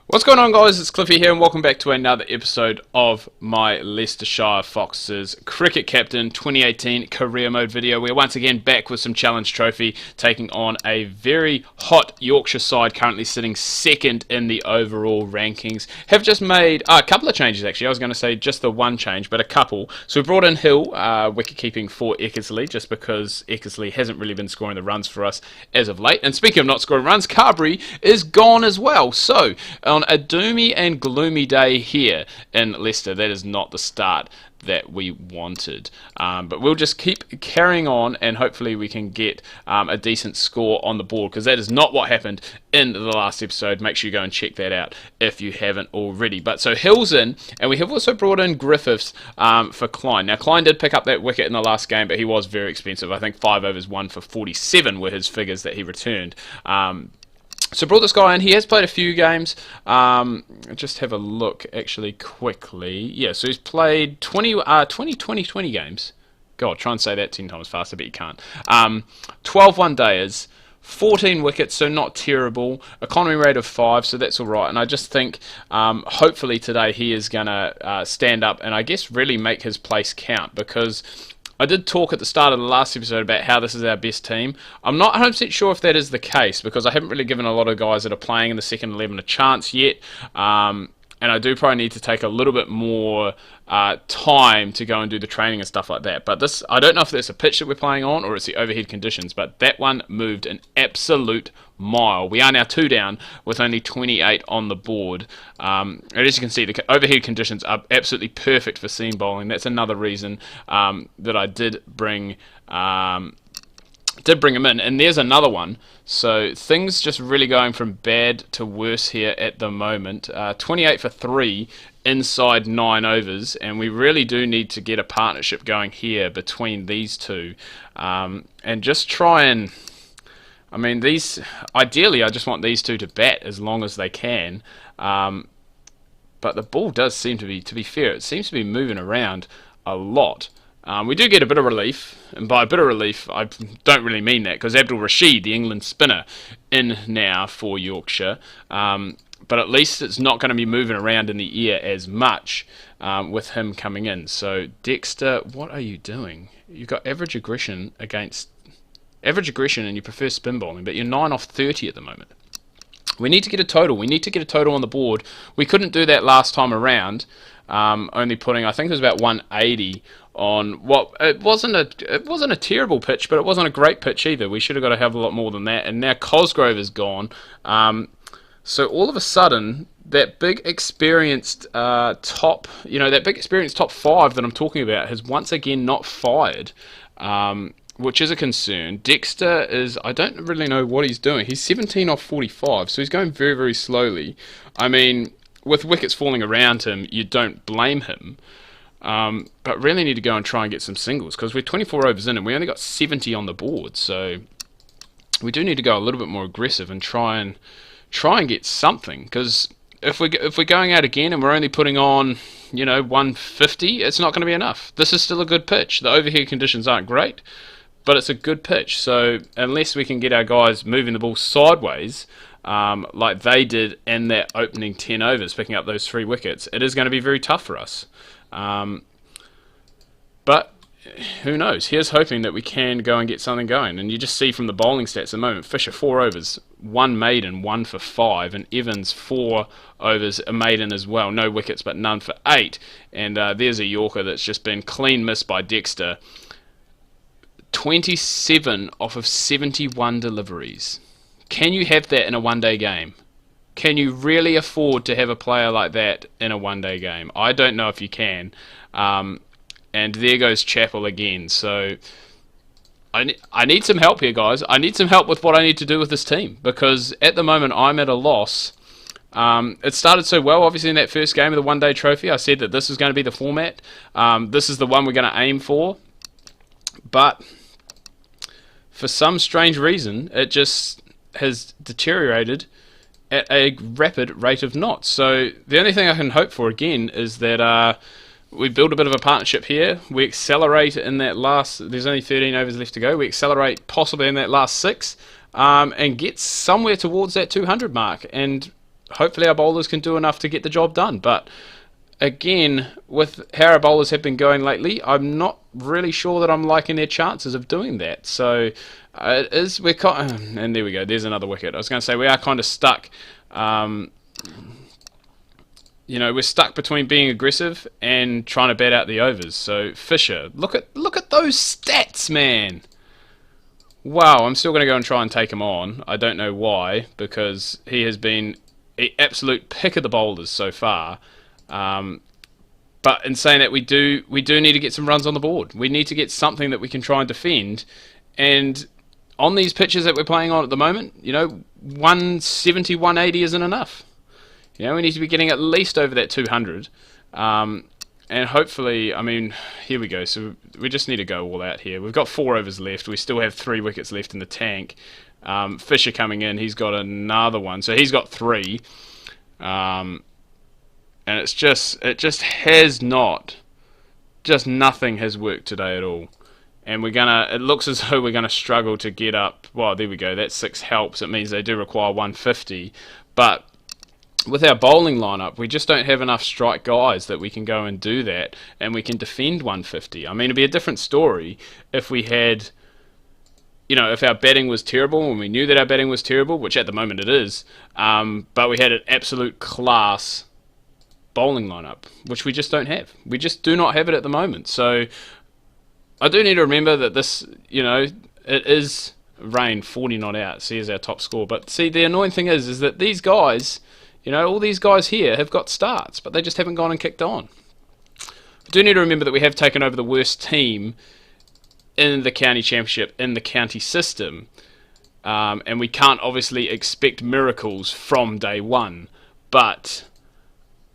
What's going on, guys? It's Cliffy here and welcome back to another episode of my Leicestershire Foxes Cricket Captain 2018 Career Mode video. We're once again back with some challenge trophy, taking on a very hot Yorkshire side currently sitting second in the overall rankings. Have just made a couple of changes actually. I was going to say just the one change, but a couple. So we brought in Hill, wicket keeping for Eckersley, just because Eckersley hasn't really been scoring the runs for us as of late. And speaking of not scoring runs, Carberry is gone as well. So on a doomy and gloomy day here in Leicester, that is not the start that we wanted. But we'll just keep carrying on and hopefully we can get a decent score on the board, because that is not what happened in the last episode. Make sure you go and check that out if you haven't already. But so Hill's in, and we have also brought in Griffiths for Klein. Now Klein did pick up that wicket in the last game, but he was very expensive. I think 5 overs, 1 for 47 were his figures that he returned. So brought this guy in. He has played a few games. Just have a look actually quickly. Yeah, so he's played 20 games. God, try and say that 10 times faster, but you can't. 12 one-dayers, 14 wickets, so not terrible. Economy rate of 5, so that's all right. And I just think hopefully today he is going to stand up and I guess really make his place count, because I did talk at the start of the last episode about how this is our best team. I'm not 100% sure if that is the case, because I haven't really given a lot of guys that are playing in the second 11 a chance yet. And I do probably need to take a little bit more time to go and do the training and stuff like that. But this, I don't know if that's a pitch that we're playing on or it's the overhead conditions, but that one moved an absolute mile. We are now 2 down with only 28 on the board. And as you can see, the overhead conditions are absolutely perfect for seam bowling. That's another reason that I did bring him in. And there's another one. So things just really going from bad to worse here at the moment. 28 for 3 inside 9 overs, and we really do need to get a partnership going here between these two, and just try and, I mean, these, ideally I just want these two to bat as long as they can, but the ball does seem to be fair, it seems to be moving around a lot. We do get a bit of relief, and by a bit of relief, I don't really mean that, because Abdul Rashid, the England spinner, in now for Yorkshire, but at least it's not going to be moving around in the air as much with him coming in. So Dexter, what are you doing? You've got average aggression and you prefer spin bowling, but you're 9 off 30 at the moment. We need to get a total. We need to get a total on the board. We couldn't do that last time around, only putting, I think it was about 180 on what, it wasn't a terrible pitch, but it wasn't a great pitch either. We should have got to have a lot more than that. And now Cosgrove is gone. So all of a sudden, that big experienced top 5 that I'm talking about has once again not fired, which is a concern. Dexter is, I don't really know what he's doing. He's 17 off 45, so he's going very, very slowly. I mean, with wickets falling around him, you don't blame him. But really need to go and try and get some singles, because we're 24 overs in and we only got 70 on the board. So we do need to go a little bit more aggressive and try and get something, because if we're going out again and we're only putting on 150, it's not going to be enough. This is still a good pitch. The overhead conditions aren't great, but it's a good pitch. So unless we can get our guys moving the ball sideways, like they did in that opening 10 overs, picking up those 3 wickets, it is going to be very tough for us. But who knows? Here's hoping that we can go and get something going. And you just see from the bowling stats at the moment, Fisher 4 overs, 1 maiden, 1 for 5, and Evans 4 overs, a maiden as well. No wickets, but none for 8. And there's a Yorker that's just been clean missed by Dexter. 27 off of 71 deliveries. Can you have that in a one-day game? Can you really afford to have a player like that in a one-day game? I don't know if you can. And there goes Chappell again. So I need some help here, guys. I need some help with what I need to do with this team, because at the moment I'm at a loss. It started so well, obviously, in that first game of the one-day trophy. I said that this is going to be the format. This is the one we're going to aim for. But for some strange reason, it just has deteriorated at a rapid rate of knots. So the only thing I can hope for again is that we build a bit of a partnership here. We accelerate in that last, there's only 13 overs left to go. We accelerate possibly in that last 6 and get somewhere towards that 200 mark. And hopefully our bowlers can do enough to get the job done. But again, with how our bowlers have been going lately, I'm not really sure that I'm liking their chances of doing that. So it is, and there we go, there's another wicket. I was going to say we are kind of stuck. We're stuck between being aggressive and trying to bat out the overs. So Fisher, look at those stats, man. Wow, I'm still going to go and try and take him on. I don't know why, because he has been an absolute pick of the bowlers so far. But in saying that, we do need to get some runs on the board. We need to get something that we can try and defend. And on these pitches that we're playing on at the moment, 170, 180 isn't enough. We need to be getting at least over that 200. And hopefully, here we go. So we just need to go all out here. We've got 4 overs left. We still have 3 wickets left in the tank. Fisher coming in, he's got another one. So he's got 3. And it just has not, just nothing has worked today at all. And it looks as though we're gonna struggle to get up. Well, there we go. That 6 helps. It means they do require 150. But with our bowling lineup, we just don't have enough strike guys that we can go and do that, and we can defend 150. It'd be a different story if we had, if our batting was terrible and we knew that our batting was terrible, which at the moment it is, but we had an absolute class bowling lineup, which we just don't have. We just do not have it at the moment. So I do need to remember that this, it is rain, 40 not out. See, is our top score. But see, the annoying thing is that these guys, all these guys here have got starts, but they just haven't gone and kicked on. I do need to remember that we have taken over the worst team in the county championship, in the county system, and we can't obviously expect miracles from day one, but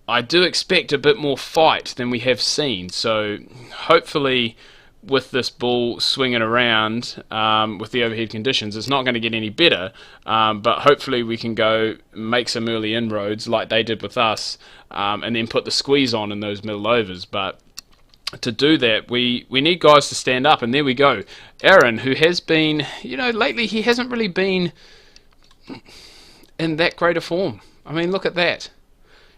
I do expect a bit more fight than we have seen. So hopefully with this ball swinging around with the overhead conditions, it's not going to get any better, but hopefully we can go make some early inroads like they did with us, and then put the squeeze on in those middle overs. But to do that, we need guys to stand up, and there we go. Aaron, who has been, lately he hasn't really been in that great a form. Look at that.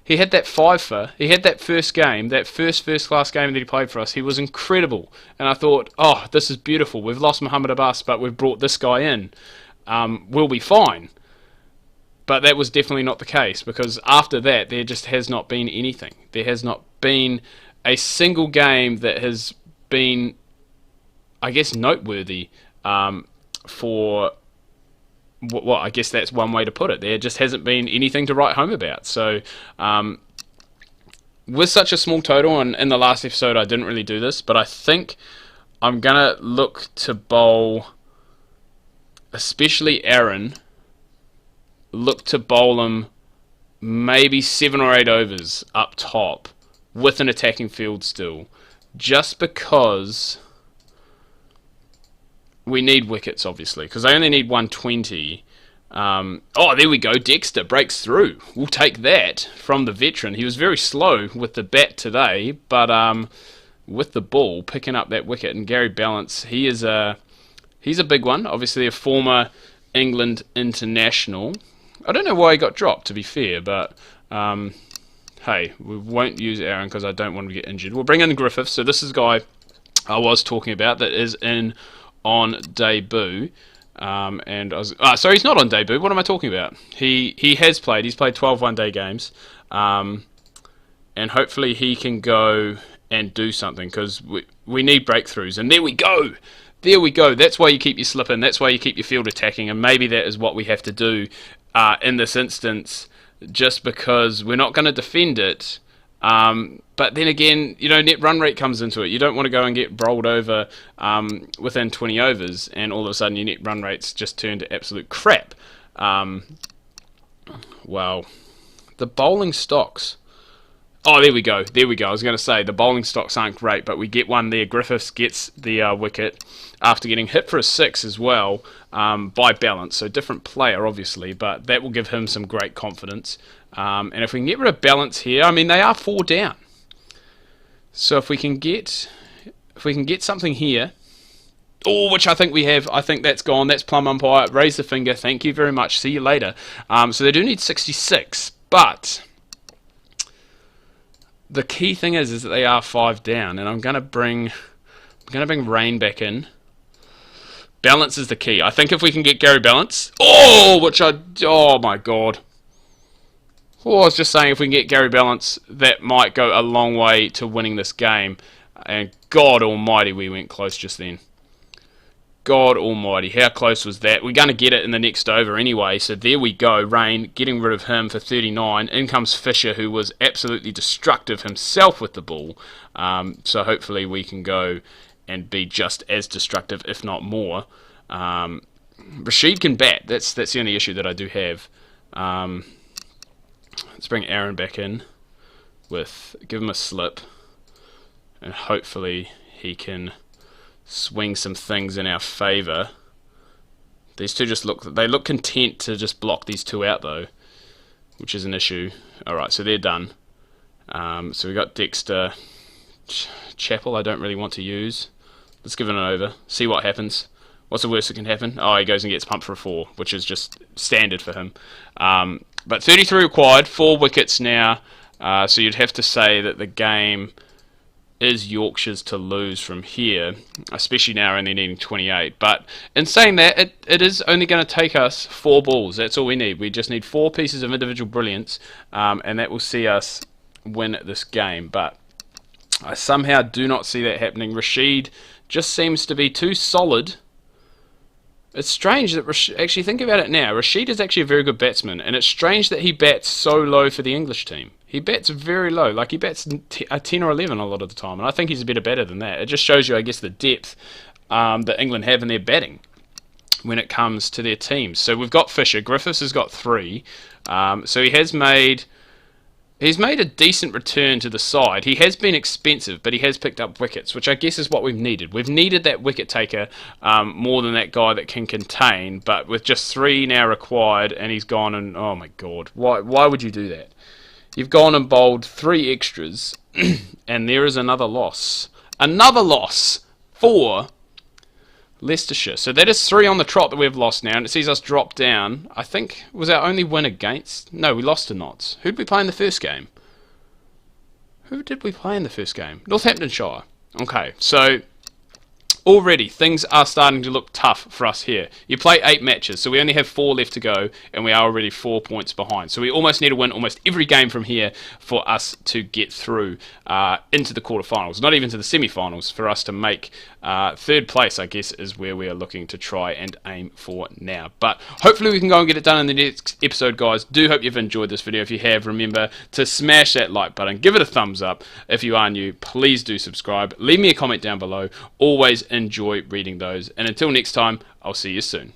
He had that 5-fer. He had that first game, that first-class game that he played for us. He was incredible. And I thought, oh, this is beautiful. We've lost Muhammad Abbas, but we've brought this guy in. We'll be fine. But that was definitely not the case, because after that, there just has not been anything. There has not been a single game that has been, I guess, noteworthy for... Well, I guess that's one way to put it. There just hasn't been anything to write home about. So, with such a small total, and in the last episode I didn't really do this, but I think I'm going to look to bowl, especially Aaron, look to bowl him maybe 7 or 8 overs up top with an attacking field still, just because we need wickets, obviously, because I only need 120. Oh, there we go. Dexter breaks through. We'll take that from the veteran. He was very slow with the bat today, but with the ball, picking up that wicket. And Gary Ballance, he's a big one. Obviously, a former England international. I don't know why he got dropped, to be fair, but hey, we won't use Aaron because I don't want to get injured. We'll bring in Griffiths. So this is a guy I was talking about that is in on debut, and I was sorry, he's not on debut. What am I talking about? He has played. He's played 12 one-day games, and hopefully he can go and do something, because we need breakthroughs. And there we go. There we go. That's why you keep your slip in. That's why you keep your field attacking, and maybe that is what we have to do in this instance, just because we're not going to defend it. But then again, net run rate comes into it. You don't want to go and get rolled over within 20 overs, and all of a sudden your net run rates just turn to absolute crap. Well, the bowling stocks. Oh, there we go. There we go. I was going to say, the bowling stocks aren't great, but we get one there. Griffiths gets the wicket after getting hit for a 6 as well by Ballance. So different player, obviously, but that will give him some great confidence. And if we can get rid of Ballance here, they are 4 down. So if we can get something here, which I think we have, I think that's gone. That's plum umpire. Raise the finger. Thank you very much. See you later. So they do need 66, But the key thing is that they are 5 down, and I'm gonna bring Rain back in. Balance is the key. I think if we can get Gary Balance, oh my god. Oh, I was just saying, if we can get Gary Balance, that might go a long way to winning this game. And God Almighty, we went close just then. God Almighty, how close was that? We're going to get it in the next over anyway, so there we go. Rain, getting rid of him for 39. In comes Fisher, who was absolutely destructive himself with the ball. So hopefully we can go and be just as destructive, if not more. Rashid can bat. That's the only issue that I do have. Let's bring Aaron back in. Give him a slip. And hopefully he can swing some things in our favour. These two they look content to just block these two out though, which is an issue. Alright, so they're done. So we got Dexter. Chappell I don't really want to use. Let's give it an over. See what happens. What's the worst that can happen? Oh, he goes and gets pumped for a 4, which is just standard for him. But 33 required, 4 wickets now. So you'd have to say that the game is Yorkshire's to lose from here, especially now only needing 28. But in saying that, it is only going to take us 4 balls. That's all we need. We just need 4 pieces of individual brilliance, and that will see us win this game. But I somehow do not see that happening. Rashid just seems to be too solid. It's strange that actually think about it now. Rashid is actually a very good batsman, and it's strange that he bats so low for the English team. He bats very low, like he bats a 10 or 11 a lot of the time, and I think he's a better batter than that. It just shows you, I guess, the depth that England have in their batting when it comes to their teams. So we've got Fisher. Griffiths has got 3, so he has made. He's made a decent return to the side. He has been expensive, but he has picked up wickets, which I guess is what we've needed. We've needed that wicket taker more than that guy that can contain, but with just 3 now required, and he's gone and, oh my god, why would you do that? You've gone and bowled 3 extras, and there is another loss. Another loss for Leicestershire. So that is 3 on the trot that we've lost now, and it sees us drop down. I think was our only win against. No, we lost to Notts. Who did we play in the first game? Who did we play in the first game? Northamptonshire. Okay, so already things are starting to look tough for us here. You play 8 matches, so we only have 4 left to go, and we are already 4 points behind. So we almost need to win almost every game from here for us to get through into the quarterfinals, not even to the semi-finals, for us to make 3rd place, I guess, is where we are looking to try and aim for now. But hopefully we can go and get it done in the next episode, guys. Do hope you've enjoyed this video. If you have, remember to smash that like button, give it a thumbs up. If you are new, please do subscribe. Leave me a comment down below. Always enjoy reading those. And until next time, I'll see you soon.